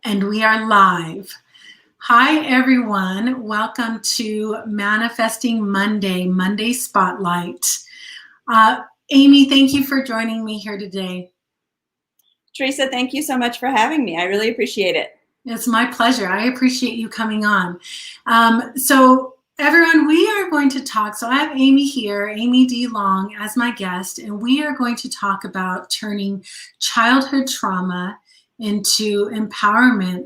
And we are live. Hi, everyone. Welcome to Manifesting Monday, Monday Spotlight. Amy, thank you for joining me here today. Teresa, thank you so much for having me. I really appreciate it. It's my pleasure. I appreciate you coming on. So everyone, we are going to talk. So I have Amy here, Amy D. Long, as my guest, and we are going to talk about turning childhood trauma into empowerment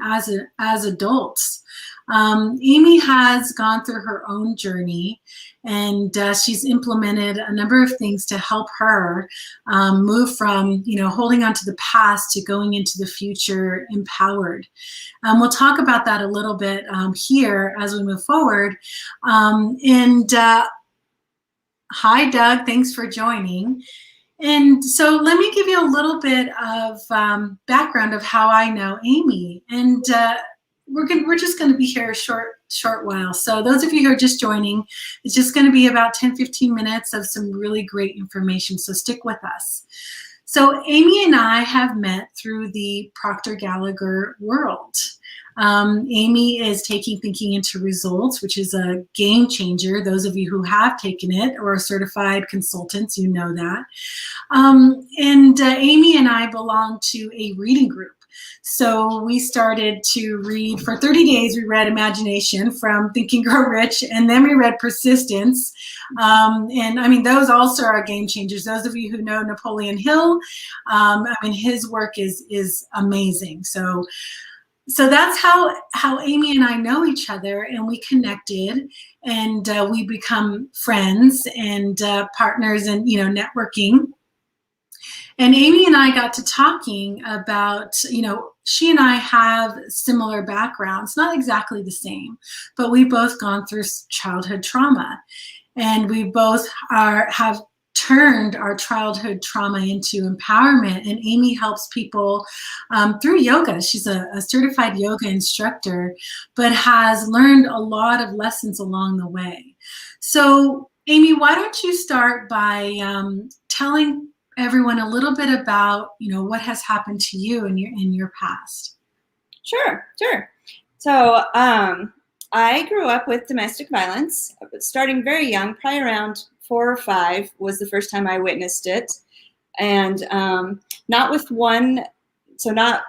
as adults. Amy has gone through her own journey, and she's implemented a number of things to help her move from, holding on to the past to going into the future empowered. We'll talk about that a little bit here as we move forward. Hi, Doug. Thanks for joining. And so let me give you a little bit of background of how I know Amy. And we're just going to be here a short while. So those of you who are just joining, it's just going to be about 10-15 minutes of some really great information. So stick with us. So Amy and I have met through the Proctor Gallagher world. Amy is taking Thinking into Results, which is a game changer. Those of you who have taken it or are certified consultants, you know that. Amy and I belong to a reading group. So we started to read for 30 days. We read Imagination from Think and Grow Rich, and then we read Persistence. Those also are game changers. Those of you who know Napoleon Hill, his work is amazing. So that's how Amy and I know each other, and we connected, and we become friends and partners, and networking. And Amy and I got to talking about, she and I have similar backgrounds, not exactly the same, but we've both gone through childhood trauma, and we both have turned our childhood trauma into empowerment. And Amy helps people through yoga. She's a certified yoga instructor, but has learned a lot of lessons along the way. So Amy, why don't you start by telling everyone a little bit about, what has happened to you in your past? Sure. So I grew up with domestic violence, starting very young, probably around 4 or 5 was the first time I witnessed it. And not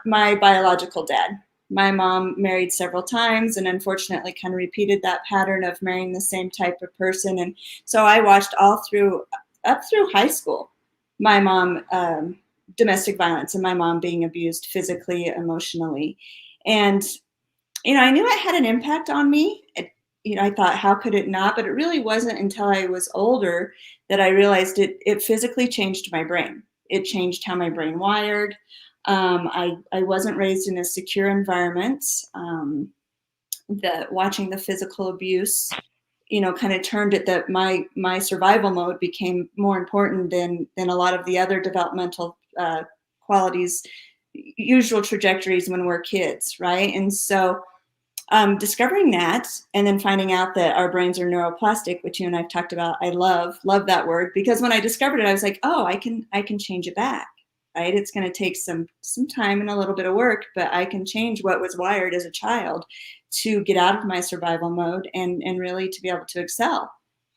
my biological dad. My mom married several times and unfortunately kind of repeated that pattern of marrying the same type of person. And so I watched up through high school, my mom, domestic violence, and my mom being abused physically, emotionally. And, I knew it had an impact on me. I thought, how could it not? But it really wasn't until I was older that I realized it physically changed my brain. It changed how my brain wired. I wasn't raised in a secure environment. Watching the physical abuse, kind of turned it that my survival mode became more important than a lot of the other developmental qualities, usual trajectories when we're kids, right? And so discovering that, and then finding out that our brains are neuroplastic, which you and I've talked about. I love that word, because when I discovered it, I was like, oh, I can change it back, right? It's going to take some time and a little bit of work, but I can change what was wired as a child to get out of my survival mode and really to be able to excel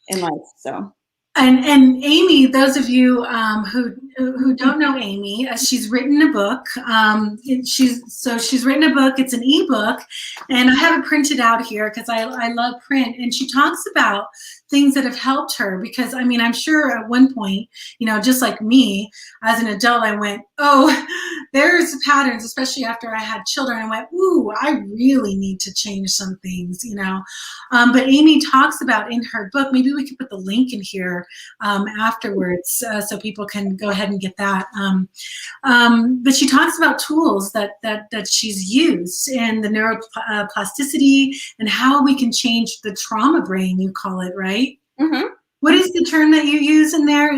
in life. So. And Amy, those of you who don't know Amy, she's written a book. She's written a book. It's an ebook, and I have it printed out here because I love print. And she talks about things that have helped her, because I'm sure at one point, just like me as an adult, I went, oh, there's patterns, especially after I had children. I went, ooh, I really need to change some things, But Amy talks about in her book, maybe we could put the link in here afterwards so people can go ahead and get that. But she talks about tools that she's used, and the neuroplasticity, and how we can change the trauma brain, you call it, right? Mm-hmm. What is the term that you use in there?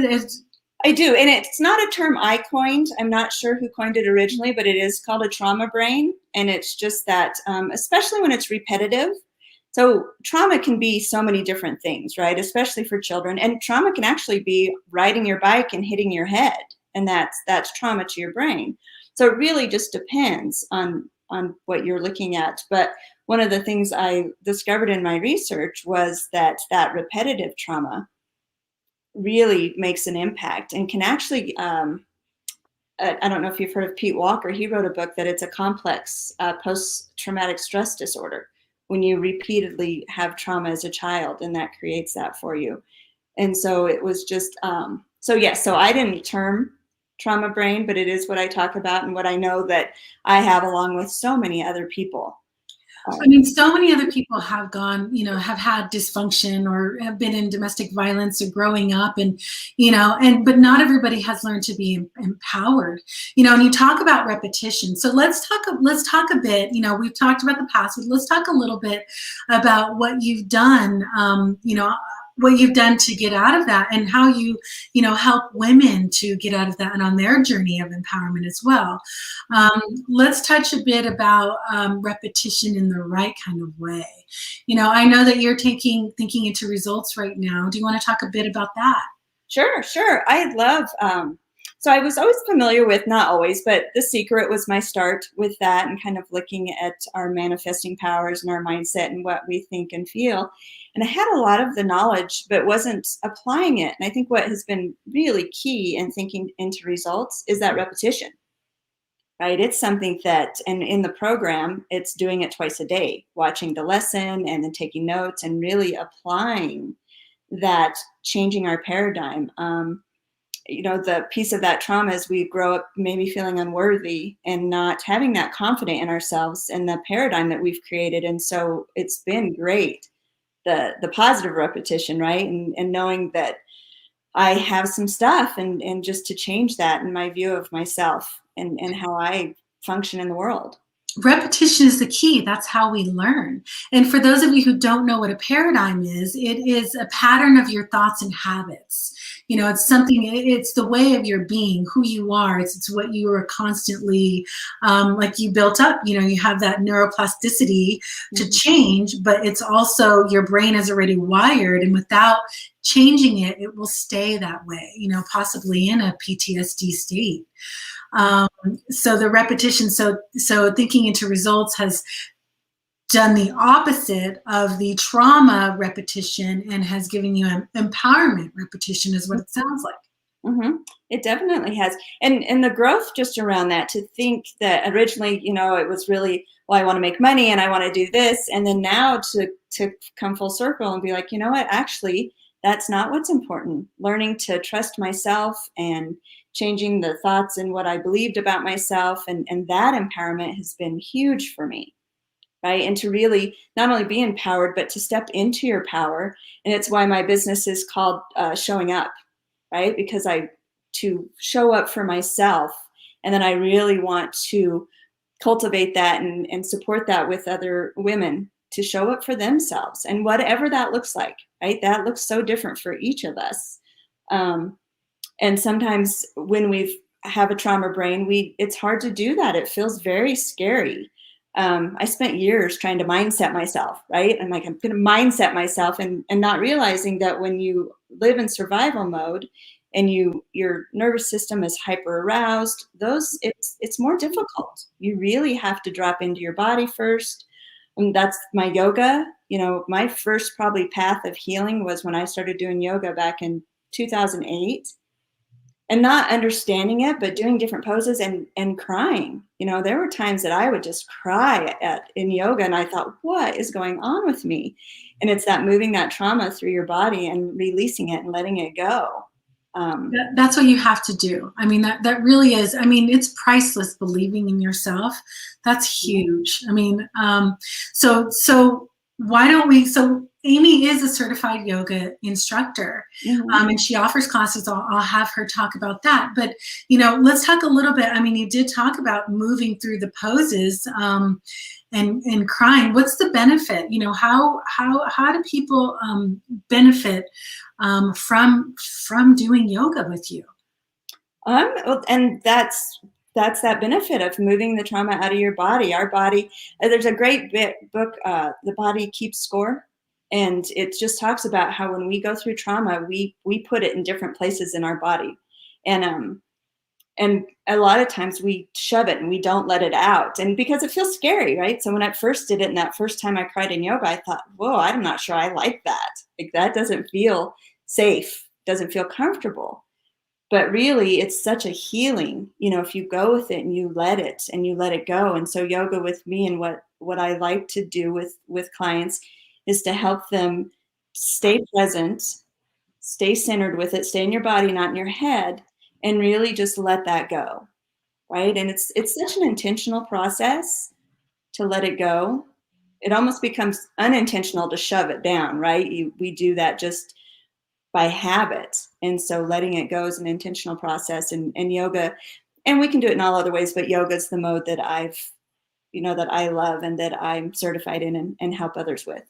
I do, and it's not a term I coined. I'm not sure who coined it originally, but it is called a trauma brain, and it's just that, especially when it's repetitive. So trauma can be so many different things, right? Especially for children, and trauma can actually be riding your bike and hitting your head, and that's trauma to your brain. So it really just depends on what you're looking at. But one of the things I discovered in my research was that repetitive trauma really makes an impact and can actually, I don't know if you've heard of Pete Walker. He wrote a book that it's a complex post-traumatic stress disorder when you repeatedly have trauma as a child, and that creates that for you. And so it was just, so I didn't term trauma brain, but it is what I talk about and what I know that I have along with so many other people. I mean, so many other people have gone, have had dysfunction or have been in domestic violence or growing up, and, but not everybody has learned to be empowered, and you talk about repetition. So let's talk a bit, we've talked about the past, but let's talk a little bit about what you've done, what you've done to get out of that, and how you help women to get out of that and on their journey of empowerment as well. Let's touch a bit about repetition in the right kind of way. I know that you're thinking into results right now. Do you want to talk a bit about that? Sure. I love, so I was always familiar with, not always, but The Secret was my start with that, and kind of looking at our manifesting powers and our mindset and what we think and feel. And I had a lot of the knowledge, but wasn't applying it. And I think what has been really key in thinking into results is that repetition, right? It's something that, and in the program, it's doing it twice a day, watching the lesson and then taking notes and really applying that, changing our paradigm. The piece of that trauma is we grow up maybe feeling unworthy and not having that confidence in ourselves and the paradigm that we've created. And so it's been great, the positive repetition, right? And knowing that I have some stuff, and just to change that in my view of myself and how I function in the world. Repetition is the key. That's how we learn. And for those of you who don't know what a paradigm is, it is a pattern of your thoughts and habits. It's something, it's the way of your being, who you are. It's what you are constantly, like you built up, you have that neuroplasticity to change, but it's also your brain is already wired, and without changing it, it will stay that way, possibly in a PTSD state. So the repetition, so thinking into results has done the opposite of the trauma repetition and has given you an empowerment repetition, is what it sounds like. Mm-hmm. It definitely has. And the growth just around that, to think that originally, it was really, well, I want to make money and I want to do this. And then now to come full circle and be like, you know what, actually, that's not what's important. Learning to trust myself and changing the thoughts and what I believed about myself. And that empowerment has been huge for me, right? And to really not only be empowered, but to step into your power. And it's why my business is called Showing Up, right? Because to show up for myself. And then I really want to cultivate that and support that with other women to show up for themselves, and whatever that looks like, right? That looks so different for each of us. And sometimes when we have a trauma brain, it's hard to do that. It feels very scary. I spent years trying to mindset myself, right? I'm like, I'm going to mindset myself, and not realizing that when you live in survival mode and your nervous system is hyper aroused, it's more difficult. You really have to drop into your body first. And that's my yoga. My first probably path of healing was when I started doing yoga back in 2008. And not understanding it, but doing different poses and crying. There were times that I would just cry in yoga, and I thought, what is going on with me? And it's that moving that trauma through your body and releasing it and letting it go. That's what you have to do. I mean, that really is, it's priceless, believing in yourself. That's huge. So why don't we, so Amy is a certified yoga instructor, and she offers classes. I'll have her talk about that. But, let's talk a little bit. You did talk about moving through the poses and crying. What's the benefit? How do people benefit from doing yoga with you? And that's that benefit of moving the trauma out of your body. Our body, there's a great book, The Body Keeps Score. And it just talks about how when we go through trauma, we put it in different places in our body. And And a lot of times we shove it and we don't let it out. And because it feels scary, right? So when I first did it and that first time I cried in yoga, I thought, whoa, I'm not sure I like that. Like that doesn't feel safe, doesn't feel comfortable. But really it's such a healing, if you go with it and you let it go. And so yoga with me, and what I like to do with clients is to help them stay present, stay centered with it, stay in your body, not in your head, and really just let that go. Right. And it's such an intentional process to let it go. It almost becomes unintentional to shove it down, right? We do that just by habit. And so letting it go is an intentional process, and yoga, and we can do it in all other ways, but yoga is the mode that that I love and that I'm certified in and help others with.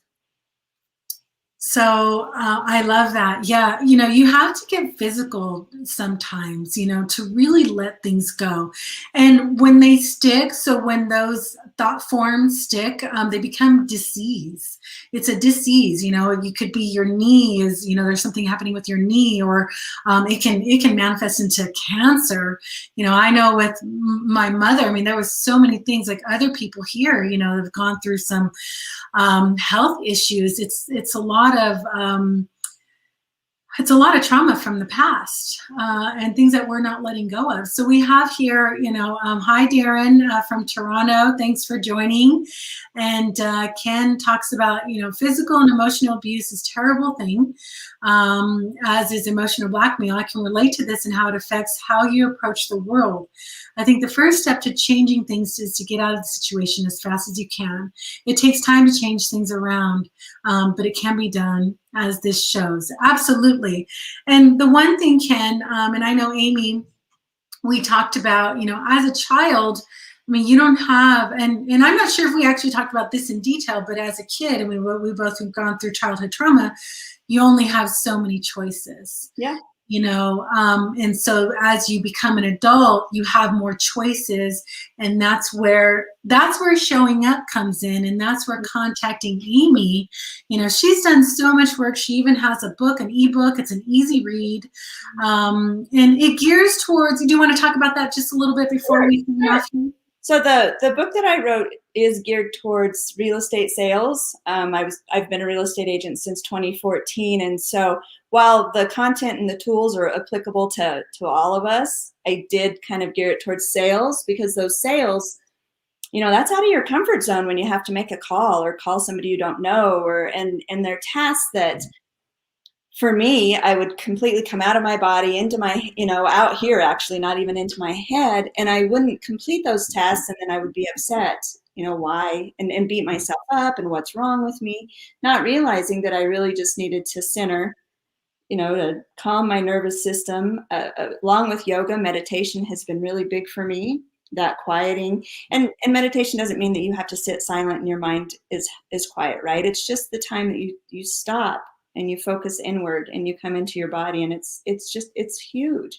So I love that. Yeah, you have to get physical sometimes, to really let things go. And when they stick, so when those thought forms stick, they become disease. It's a disease. You could be your knee is, there's something happening with your knee, or it can manifest into cancer. I know with my mother, I mean, there was so many things like other people here, have gone through some health issues. It's a lot of trauma from the past, and things that we're not letting go of. So we have here, hi Darren from Toronto. Thanks for joining. And Ken talks about, physical and emotional abuse is a terrible thing, as is emotional blackmail. I can relate to this and how it affects how you approach the world. I think the first step to changing things is to get out of the situation as fast as you can. It takes time to change things around, but it can be done, as this shows. Absolutely. And the one thing, Ken, and I know Amy, we talked about, as a child, I mean, you don't have, and I'm not sure if we actually talked about this in detail, but as a kid, and we both have gone through childhood trauma, you only have so many choices. Yeah. And so as you become an adult, you have more choices, and that's where showing up comes in, and that's where contacting Amy, she's done so much work. She even has a book, an ebook. It's an easy read, and it gears towards. Do you want to talk about that just a little bit before we turn off? So the book that I wrote is geared towards real estate sales. I've been a real estate agent since 2014, and so while the content and the tools are applicable to all of us, I did kind of gear it towards sales, because those sales, that's out of your comfort zone when you have to make a call or call somebody you don't know, and they're tasks that, for me, I would completely come out of my body into my, out here actually, not even into my head, and I wouldn't complete those tasks, and then I would be upset, why, and beat myself up, and what's wrong with me, not realizing that I really just needed to center, to calm my nervous system. Along with yoga, meditation has been really big for me, that quieting. And meditation doesn't mean that you have to sit silent and your mind is quiet, right? It's just the time that you stop and you focus inward and you come into your body, and it's huge.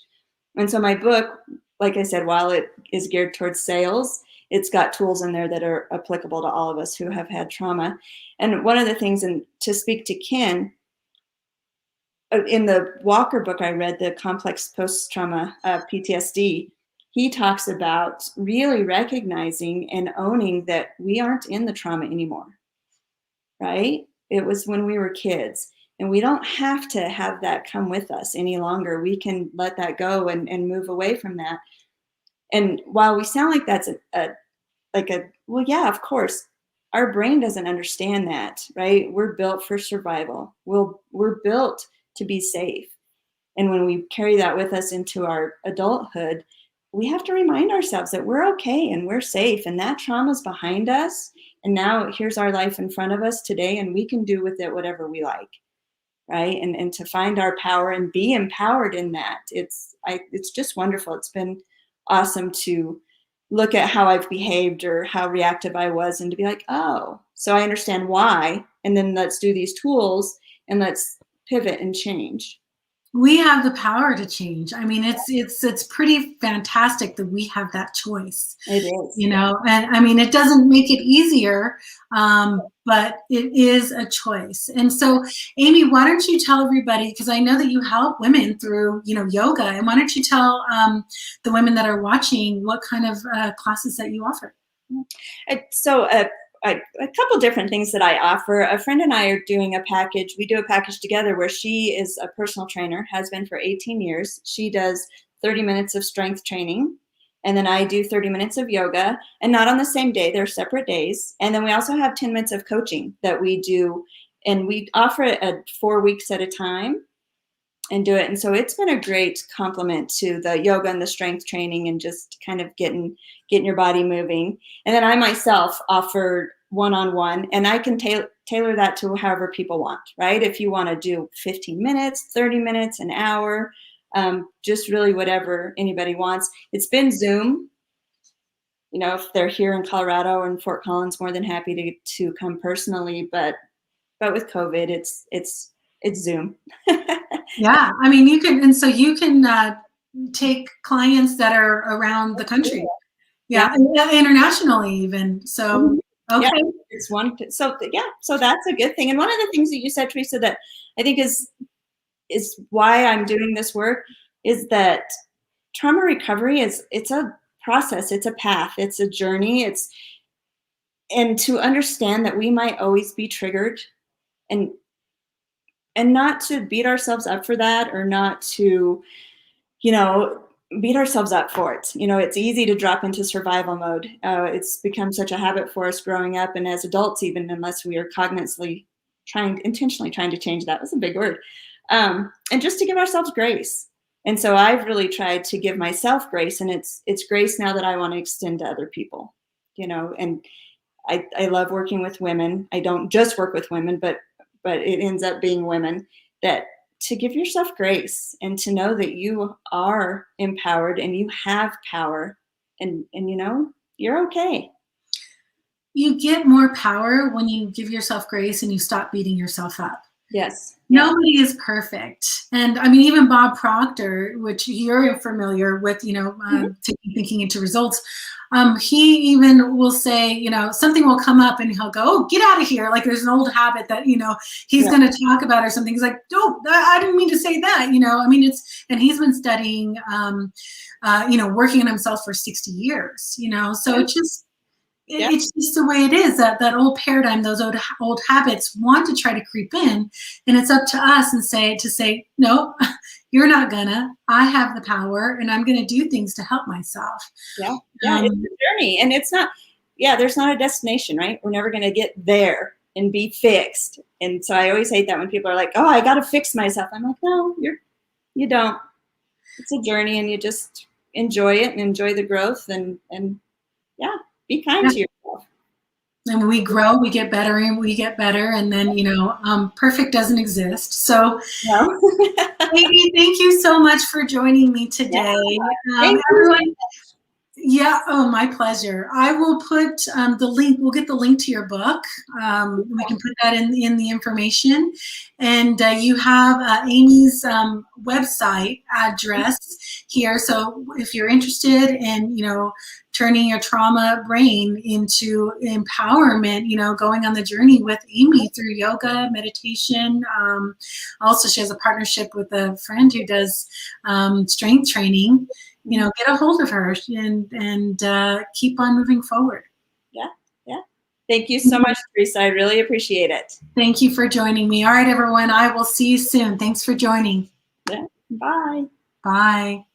And so my book, like I said, while it is geared towards sales, it's got tools in there that are applicable to all of us who have had trauma. And one of the things, and to speak to Ken, in the Walker book I read, the Complex Post-Trauma PTSD, he talks about really recognizing and owning that we aren't in the trauma anymore, right? It was when we were kids, and we don't have to have that come with us any longer. We can let that go and move away from that. And while we sound like that's well, yeah, of course, our brain doesn't understand that, right? We're built for survival. We're built to be safe. And when we carry that with us into our adulthood, we have to remind ourselves that we're okay and we're safe, and that trauma's behind us. And now here's our life in front of us today, and we can do with it whatever we like, right? And to find our power and be empowered in that. It's just wonderful. It's been awesome to look at how I've behaved or how reactive I was, and to be like, oh, so I understand why. And then let's do these tools and let's pivot and change. We have the power to change. I mean, it's pretty fantastic that we have that choice, It is. you know. And I mean, it doesn't make it easier, but it is a choice. And so, Amy, why don't you tell everybody, because I know that you help women through, you know, yoga, and why don't you tell the women that are watching what kind of classes that you offer? So a couple different things that I offer. A friend and I are doing a package. We do a package together where she is a personal trainer, has been for 18 years. She does 30 minutes of strength training. And then I do 30 minutes of yoga, and not on the same day, they're separate days. And then we also have 10 minutes of coaching that we do, and we offer it at 4 weeks at a time and do it. And so it's been a great complement to the yoga and the strength training and just kind of getting your body moving. And then I myself offer one-on-one, and I can tailor that to however people want, right? If you want to do 15 minutes, 30 minutes, an hour, just really whatever anybody wants. It's been Zoom. You know, if they're here in Colorado and Fort Collins, more than happy to come personally. But with COVID, it's Zoom. Yeah, I mean, you can, and so you can take clients that are around the country. Yeah, internationally even. So, okay. Yeah, it's one. So yeah, so that's a good thing. And one of the things that you said, Teresa, that I think is why I'm doing this work is that trauma recovery it's a process, it's a path, it's a journey. And to understand that we might always be triggered, and not to beat ourselves up for that, or not to, you know, beat ourselves up for it. You know, it's easy to drop into survival mode. It's become such a habit for us growing up, and as adults, even, unless we are intentionally trying to change. That was a big word. And just to give ourselves grace. And so I've really tried to give myself grace, and it's grace now that I want to extend to other people, you know. And I love working with women. I don't just work with women, but it ends up being women, that to give yourself grace and to know that you are empowered and you have power, and you know, you're okay. You get more power when you give yourself grace and you stop beating yourself up. Yes. Nobody is perfect. And I mean, even Bob Proctor, which you're familiar with, you know, taking thinking into results, he even will say, you know, something will come up and he'll go, oh, get out of here. Like there's an old habit that, you know, he's going to talk about or something. He's like, oh, I didn't mean to say that. You know, I mean, and he's been studying, you know, working on himself for 60 years, you know, so it's just the way it is, that old paradigm, those old habits want to try to creep in, and it's up to us and say, no, you're not gonna. I have the power, and I'm gonna do things to help myself. Yeah, it's a journey, and it's not. Yeah, there's not a destination, right? We're never gonna get there and be fixed. And so I always hate that when people are like, "Oh, I got to fix myself." I'm like, "No, you don't. It's a journey, and you just enjoy it and enjoy the growth, and yeah." Be kind to yourself. And when we grow, we get better and we get better. And then, you know, perfect doesn't exist. So, Amy, thank you so much for joining me today. Everyone. Yeah, oh, my pleasure. I will put the link, we'll get the link to your book. We can put that in the information. And you have Amy's website address here. So if you're interested in, you know, turning your trauma brain into empowerment, you know, going on the journey with Amy through yoga, meditation. Also, she has a partnership with a friend who does strength training. You know, get a hold of her and keep on moving forward. Yeah. Thank you so much, Teresa. I really appreciate it. Thank you for joining me. All right, everyone. I will see you soon. Thanks for joining. Yeah. Bye. Bye.